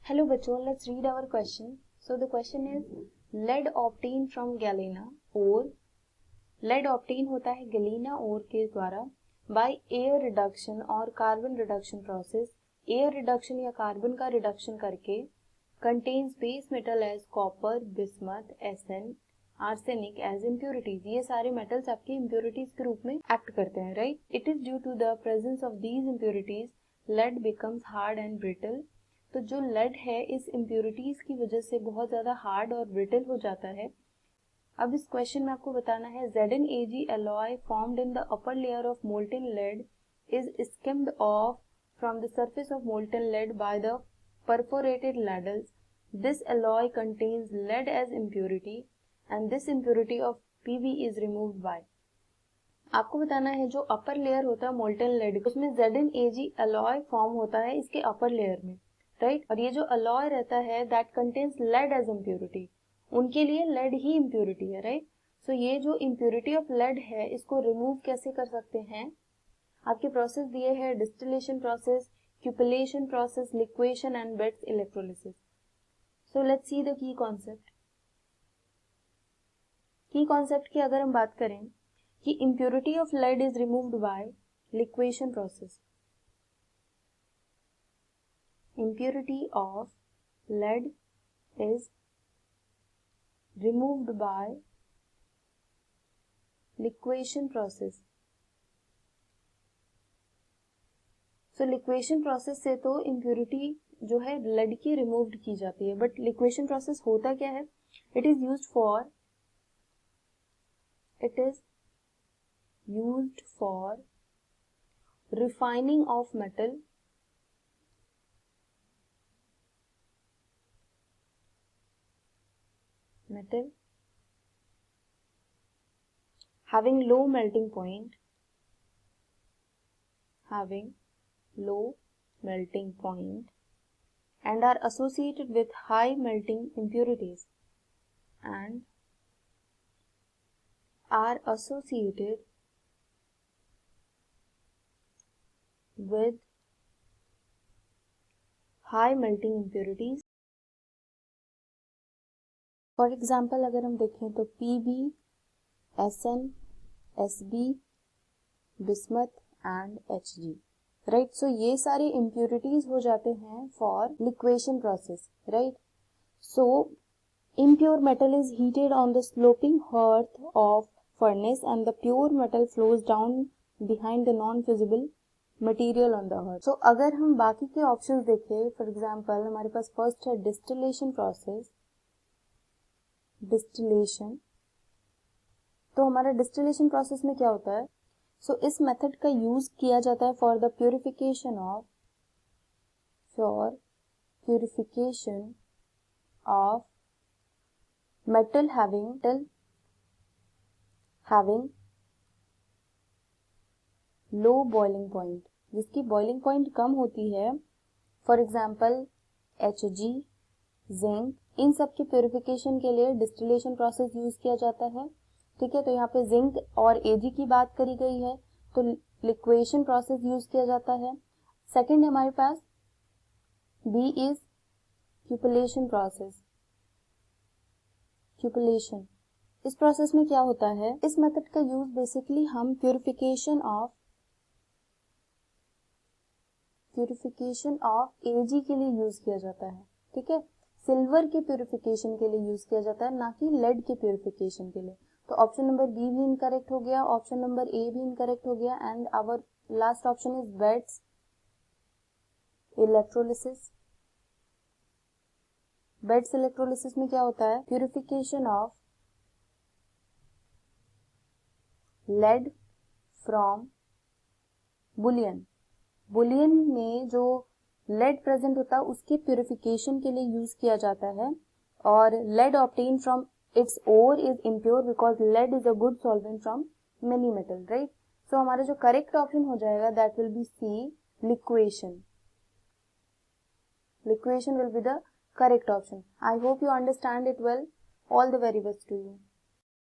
Hello बच्चों, let's read our question. So the question is lead obtained from galena ore. lead obtain होता है galena ore के द्वारा by air reduction और carbon reduction process. air reduction या carbon का reduction करके contains base metal as copper, bismuth, Sn, arsenic as impurities. ये सारे metals आपके impurities के रूप में act करते हैं, right? It is due to the presence of these impurities lead becomes hard and brittle. तो जो लेड है इस इम्प्योरिटीज की वजह से बहुत ज्यादा हार्ड और ब्रिटल हो जाता है. अब इस क्वेश्चन में आपको बताना है ZnAg alloy formed in the upper layer of molten lead is skimmed off from the surface of molten lead by the perforated ladles. This alloy contains lead as impurity and this impurity of Pb is removed by. आपको बताना है जो upper layer होता है molten lead उसमें ZnAg alloy form होता है इसके अपर लेयर में, राइट? और ये जो अलॉय रहता है that contains lead as impurity, उनके लिए लेड ही इम्प्योरिटी है, राइट? सो ये जो इम्प्योरिटी ऑफ लेड है इसको रिमूव कैसे कर सकते हैं? आपके प्रोसेस दिए हैं distillation process, cupellation process, liquation and Betts electrolysis. So let's see the key concept. Key concept की अगर हम बात करें कि impurity of lead is removed by liquation process. Impurity of lead is removed by liquefaction process. So liquefaction process से तो impurity जो है lead की removed की जाती है, but liquefaction process होता क्या है? It is used for refining of metal having low melting point and are associated with high melting impurities for example अगर हम देखें तो Pb, Sn, Sb, bismuth and Hg, right? So ये सारे impurities हो जाते हैं for liquation process, right? So impure metal is heated on the sloping hearth of furnace and the pure metal flows down behind the non-fusible material on the hearth. So अगर हम बाकी के options देखें, for example हमारे पास first है distillation process. तो हमारा distillation process में क्या होता है? सो इस मेथड का यूज किया जाता है for the purification of metal having low boiling point, जिसकी boiling point कम होती है. फॉर एग्जाम्पल Hg, जिंक, इन सब के प्यूरिफिकेशन के लिए डिस्टिलेशन प्रोसेस यूज किया जाता है. ठीक है, तो यहाँ पे जिंक और Ag की बात करी गई है तो लिक्वेशन प्रोसेस यूज किया जाता है. सेकेंड हमारे पास B इज क्यूपिलेशन प्रोसेस. इस प्रोसेस में क्या होता है? इस मेथड का यूज बेसिकली हम प्यूरिफिकेशन ऑफ Ag के लिए यूज किया जाता है. ठीक है, सिल्वर के प्यूरिफिकेशन के लिए यूज किया जाता है, ना कि लेड के प्यूरिफिकेशन के लिए. तो ऑप्शन नंबर बी भी इनकरेक्ट हो गया, ऑप्शन नंबर ए भी इनकरेक्ट हो गया and our last option is Betts electrolysis. Betts electrolysis में क्या होता है? Purification of lead from bullion. Bullion में जो लेड प्रेजेंट होता है उसके प्यूरिफिकेशन के लिए यूज किया जाता है. और lead obtain from its ore is impure because lead is a good solvent from many metal, right? So हमारा जो करेक्ट ऑप्शन हो जाएगा that will be C, liquation. Liquation will be the correct option. I hope you understand it well. All the very best to you.